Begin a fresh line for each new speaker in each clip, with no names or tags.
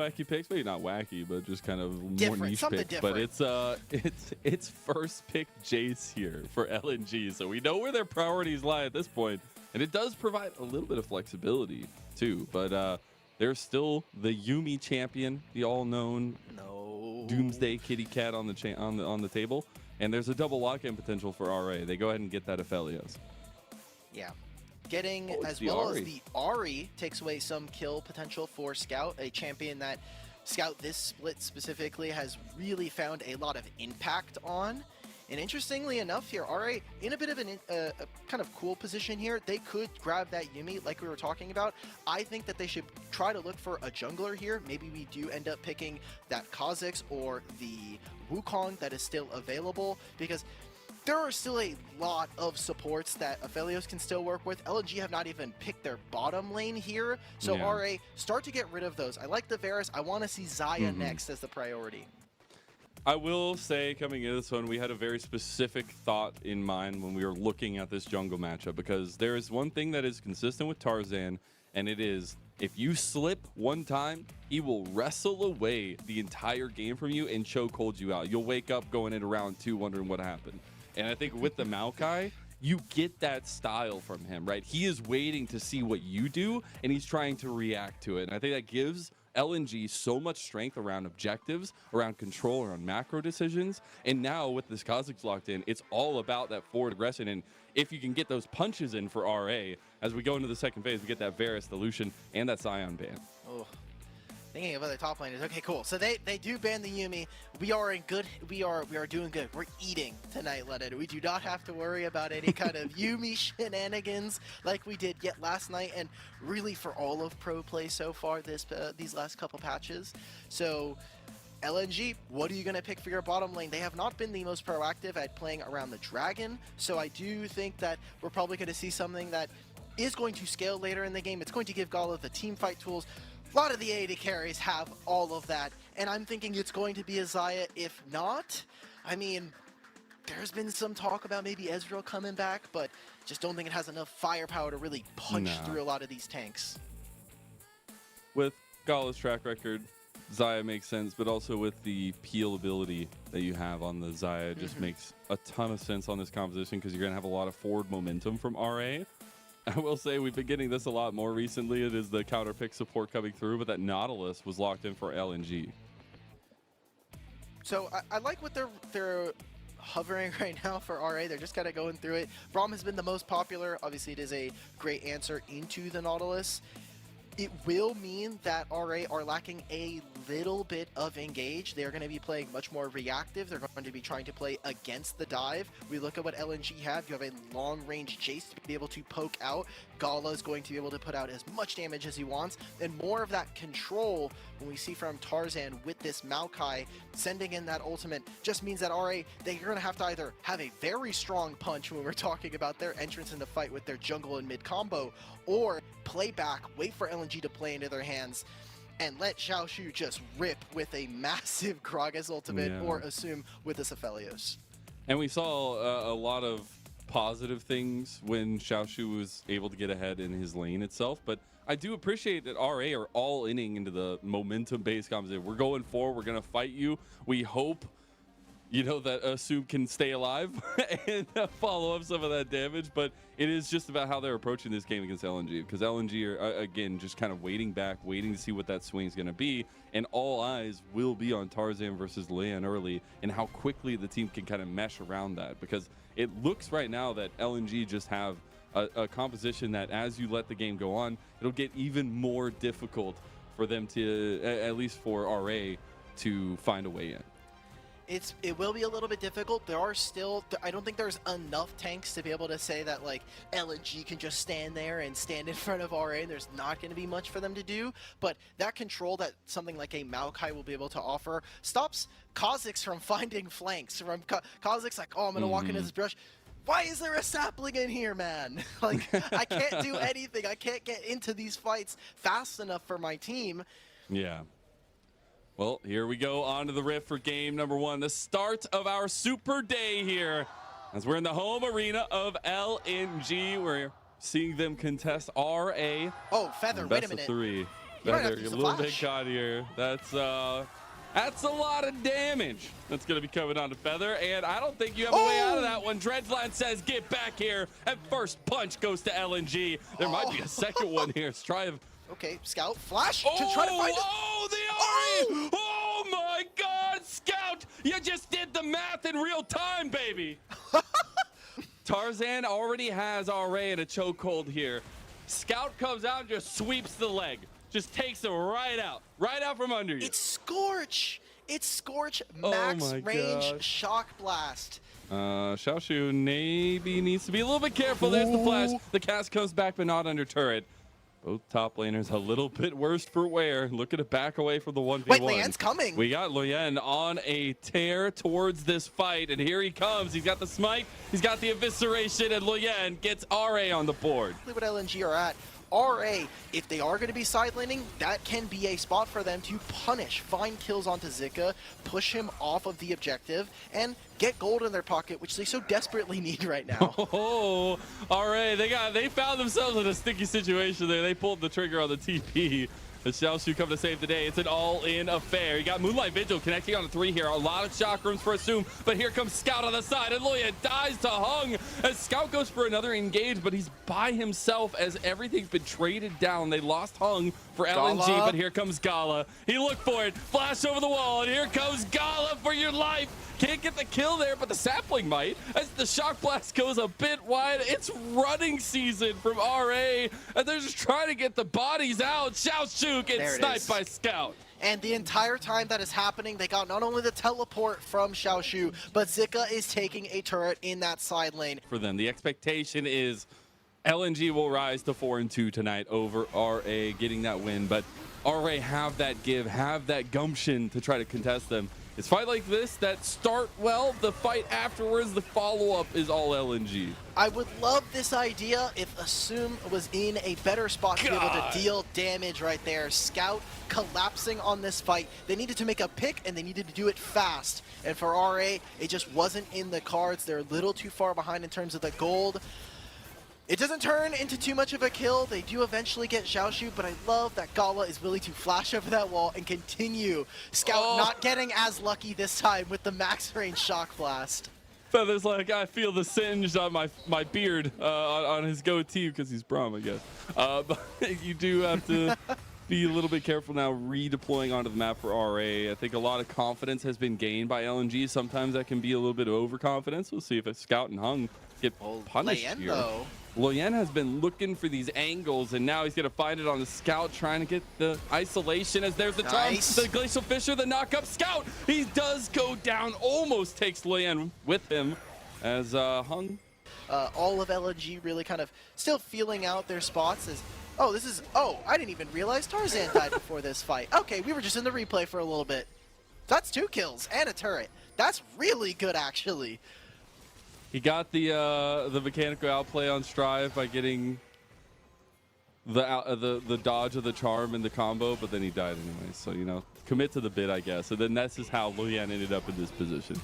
wacky picks, maybe not wacky, but just kind of more
Different,
niche
something
picks.
different.
But it's first pick Jace here for LNG, so we know where their priorities lie at this point, and it does provide a little bit of flexibility too. But there's still the Yuumi champion, the all-known Doomsday Kitty Cat on the table, and there's a double lock-in potential for RA. They go ahead and get that Aphelios.
Yeah. Getting
it's
as well
Ahri.
as the Ahri takes away some kill potential for Scout, a champion that Scout this split specifically has really found a lot of impact on. And interestingly enough here, RA in a bit of a kind of cool position here. They could grab that Yuumi like we were talking about. I think that they should try to look for a jungler here. Maybe we do end up picking that Kha'Zix or the Wukong that is still available, because there are still a lot of supports that Aphelios can still work with. LNG have not even picked their bottom lane here. So
Yeah.
RA, start to get rid of those. I like the Varus. I want to see Xayah next as the priority.
I will say, coming into this one, we had a very specific thought in mind when we were looking at this jungle matchup, because there is one thing that is consistent with Tarzan, and it is if you slip one time, he will wrestle away the entire game from you and choke hold you out. You'll wake up going into round 2 wondering what happened. And I think with the Maokai, you get that style from him, right? He is waiting to see what you do, and he's trying to react to it. And I think that gives LNG so much strength around objectives, around control, around macro decisions. And now with this Kha'Zix locked in, it's all about that forward aggression. And if you can get those punches in for RA, as we go into the second phase, we get that Varus, the Lucian, and that Sion ban.
Oh. Thinking of other top laners. Okay, cool. So they do ban the Yuumi. We are in good. We are doing good. We're eating tonight, Leonard. We do not have to worry about any kind of Yuumi shenanigans like we did yet last night, and really for all of pro play so far these last couple patches. So LNG, what are you going to pick for your bottom lane? They have not been the most proactive at playing around the dragon, so I do think that we're probably going to see something that is going to scale later in the game. It's going to give Gala the team fight tools. A lot of the AD carries have all of that, and I'm thinking it's going to be a Xayah. If not, I mean, there's been some talk about maybe Ezreal coming back, but just don't think it has enough firepower to really punch through a lot of these tanks.
With Gala's track record, Xayah makes sense, but also with the peel ability that you have on the Xayah, it just makes a ton of sense on this composition, because you're going to have a lot of forward momentum from RA. I will say we've been getting this a lot more recently. It is the counter pick support coming through, but that Nautilus was locked in for LNG.
So I like what they're hovering right now for RA. They're just kind of going through it. Braum has been the most popular. Obviously, it is a great answer into the Nautilus. It will mean that RA are lacking a little bit of engage. They're going to be playing much more reactive. They're going to be trying to play against the dive. We look at what LNG have. You have a long-range Jace to be able to poke out. Gala is going to be able to put out as much damage as he wants. And more of that control when we see from Tarzan with this Maokai sending in that ultimate just means that RA, they're going to have to either have a very strong punch when we're talking about their entrance in the fight with their jungle and mid combo, or play back, wait for LNG to play into their hands, and let Xiaoshu just rip with a massive Gragas ultimate, or assume with this Aphelios.
And we saw a lot of positive things when Xiaoshu was able to get ahead in his lane itself, but I do appreciate that RA are all inning into the momentum-based composition. We're going forward, we're going to fight you. We hope, you know, that Asub can stay alive and follow up some of that damage, but it is just about how they're approaching this game against LNG, because LNG are, again, just kind of waiting back, waiting to see what that swing is going to be, and all eyes will be on Tarzan versus Leon early and how quickly the team can kind of mesh around that, because it looks right now that LNG just have a composition that as you let the game go on, it'll get even more difficult for them to, at least for RA, to find a way in.
It will be a little bit difficult. There are still, I don't think there's enough tanks to be able to say that like LNG can just stand there and stand in front of RA and there's not going to be much for them to do. But that control that something like a Maokai will be able to offer stops Kha'Zix from finding flanks. From Kha'Zix like, oh, I'm going to walk into this brush. Why is there a sapling in here, man? Like, I can't do anything. I can't get into these fights fast enough for my team.
Yeah. Well, here we go on to the Rift for game number 1, the start of our super day here, as we're in the home arena of LNG. We're seeing them contest RA.
Oh, Feather, wait a minute.
Best of 3.
You might have to
You're
use
a
the
little bit
flash.
caught here. That's a lot of damage that's going to be coming onto Feather, and I don't think you have a way out of that one. Dreadsland says, get back here, and first punch goes to LNG. There might be a second one here. Strive.
Okay, Scout, flash to try to find it.
Oh, the Ari! Oh my God, Scout! You just did the math in real time, baby. Tarzan already has RA in a chokehold here. Scout comes out and just sweeps the leg. Just takes him right out from under you.
It's Scorch. It's Scorch max range shock blast.
Xiaoshu maybe needs to be a little bit careful. There's the flash. The cast comes back, but not under turret. Both top laners a little bit worse for wear. Looking to back away from the 1v1.
Wait, Lian's coming.
We got Lian on a tear towards this fight, and here he comes. He's got the smite, he's got the evisceration, and Lian gets RA on the board.
Look what LNG are at. RA, if they are going to be side laning, that can be a spot for them to punish, find kills onto Zika, push him off of the objective, and get gold in their pocket, which they so desperately need right now.
Oh, RA, they found themselves in a sticky situation there. They pulled the trigger on the TP. The Xiaoshu come to save the day. It's an all-in affair. You got Moonlight Vigil connecting on a 3 here. A lot of shock rooms for Assume, but here comes Scout on the side, and Loya dies to Hung as Scout goes for another engage, but he's by himself as everything's been traded down. They lost Hung for LNG, but here comes Gala. He looked for it, flash over the wall, and here comes Gala for your life. Can't get the kill there, but the sapling might. As the shock blast goes a bit wide, it's running season from RA, and they're just trying to get the bodies out. Xiaoshu gets sniped by Scout.
And the entire time that is happening, they got not only the teleport from Xiaoshu, but Zika is taking a turret in that side lane.
For them, the expectation is LNG will rise to 4-2 tonight over RA, getting that win, but RA have that give, have that gumption to try to contest them. It's fight like this that start well, the fight afterwards, the follow-up is all LNG.
I would love this idea if Assume was in a better spot to be able to deal damage right there. Scout collapsing on this fight. They needed to make a pick, and they needed to do it fast. And for RA, it just wasn't in the cards. They're a little too far behind in terms of the gold. It doesn't turn into too much of a kill. They do eventually get Xiaoshu, but I love that Gala is willing to flash over that wall and continue. Scout not getting as lucky this time with the max range shock blast.
Feather's like, I feel the singe on my beard, on his goatee, because he's Braum, I guess. But you do have to be a little bit careful now redeploying onto the map for RA. I think a lot of confidence has been gained by LNG. Sometimes that can be a little bit of overconfidence. We'll see if a Scout and Hung get punished
Lian,
here.
though.
Loyan has been looking for these angles, and now he's going to find it on the Scout, trying to get the isolation as there's the charm. The Glacial Fissure, the knock-up Scout. He does go down, almost takes Loyan with him as Hung.
All of LNG really kind of still feeling out their spots as, I didn't even realize Tarzan died before this fight. Okay, we were just in the replay for a little bit. That's 2 kills and a turret. That's really good, actually.
He got the mechanical outplay on Strive by getting the dodge of the charm and the combo, but then he died anyway. So, you know, commit to the bid, I guess. And then this is how Loyan ended up in this position.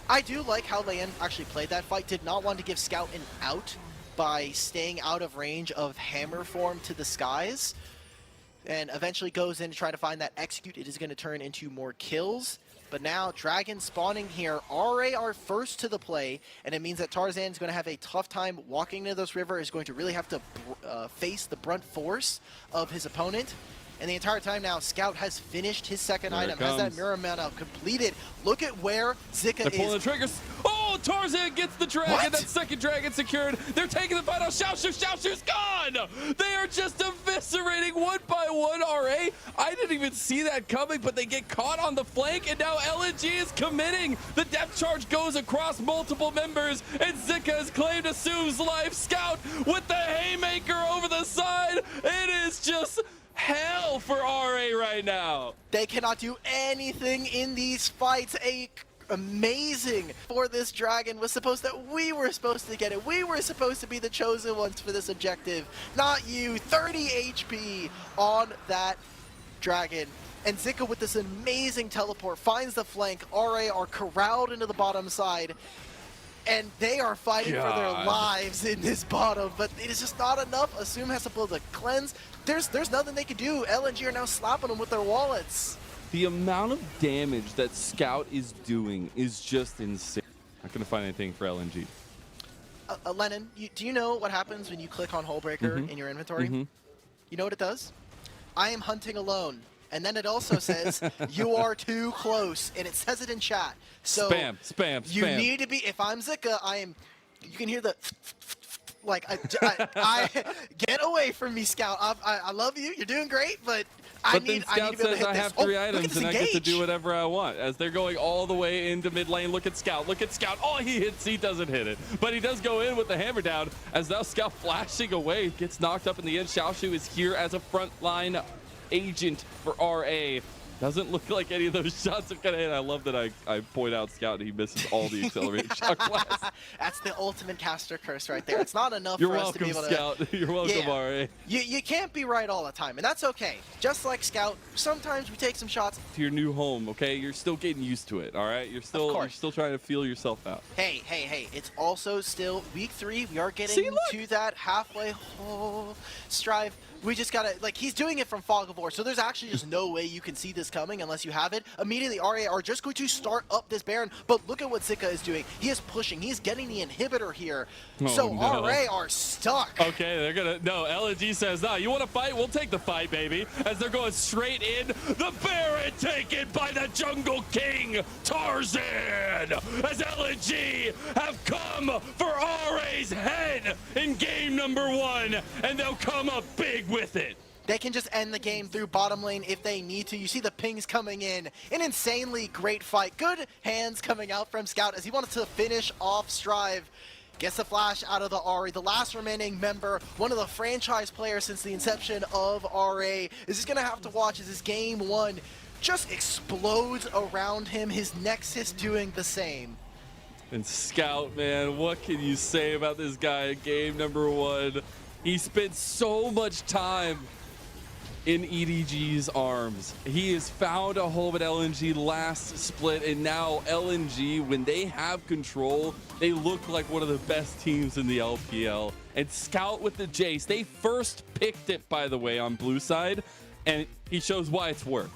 I do like how Lian actually played that fight. Did not want to give Scout an out by staying out of range of hammer form to the skies. And eventually goes in to try to find that execute. It is going to turn into more kills. But now, Dragon spawning here. RA are first to the play, and it means that Tarzan is going to have a tough time walking into this river, is going to really have to face the brunt force of his opponent. And the entire time now, Scout has finished his second item, has that mirror mana completed. Look at where Zika
They're pulling the triggers. Oh, Tarzan gets the dragon.
What?
That second dragon secured. They're taking the fight out. Xiaoshu's gone. They are just eviscerating one by one RA. I didn't even see that coming, but they get caught on the flank, and now LNG is committing. The depth charge goes across multiple members, and Zika has claimed Assume's life. Scout with the haymaker over the side. It is just hell for RA right now.
They cannot do anything in these fights. Amazing for this dragon we were supposed to get it. We were supposed to be the chosen ones for this objective, not you. 30 HP on that dragon. And Zika with this amazing teleport finds the flank. RA are corralled into the bottom side. and they are fighting for their
God.
lives in this bottom, but it is just not enough. Assume has to build a cleanse. There's nothing they can do. LNG are now slapping them with their wallets.
The amount of damage that Scout is doing is just insane. Not gonna find anything for LNG.
Lennon, do you know what happens when you click on Hullbreaker in your inventory? You know what it does? I am hunting alone. And then it also says, you are too close. And it says it in chat. So
Spam.
you need to be, if I'm Zika, you can hear the, like, I get away from me, Scout. I love you. You're doing great, but I need to be able to hit
I have
this.
3
Oh,
items and I get to do whatever I want. As they're going all the way into mid lane, look at Scout. Oh, he doesn't hit it. But he does go in with the hammer down. As now Scout flashing away, gets knocked up in the end. Xiaoshu is here as a frontline agent for RA. Doesn't look like any of those shots are gonna hit. I love that I point out Scout and he misses all the accelerated shot class.
That's the ultimate caster curse right there. It's not enough
You're
for us to be
welcome,
able to...
Scout. You're welcome,
Yeah.
RA.
You can't be right all the time, and that's okay. Just like Scout, sometimes we take some shots.
To your new home, okay? You're still getting used to it, all right? You're still trying to feel yourself out.
Hey. It's also still week 3. We are getting to that halfway strive. We just gotta, like, he's doing it from Fog of War, so there's actually just no way you can see this coming unless you have it. Immediately, RA are just going to start up this Baron, but look at what Zika is doing. He is pushing. He's getting the inhibitor here. So
no.
RA are stuck.
Okay, they're gonna, no, LNG says, no, you want to fight? We'll take the fight, baby. As they're going straight in, the Baron taken by the Jungle King, Tarzan. As LNG have come for RA's head in game number 1, and they'll come up big with it.
They can just end the game through bottom lane if they need to. You see the pings coming in. An insanely great fight. Good hands coming out from Scout as he wanted to finish off Strive. Gets the flash out of the Ahri. The last remaining member, one of the franchise players since the inception of RA, is just going to have to watch as his game 1 just explodes around him. His Nexus doing the same.
And Scout, man, what can you say about this guy in game number 1? He spent so much time in EDG's arms. He has found a home at LNG last split, and now LNG, when they have control, they look like one of the best teams in the LPL. And Scout with the Jace, they first picked it, by the way, on blue side, and he shows why it's worth.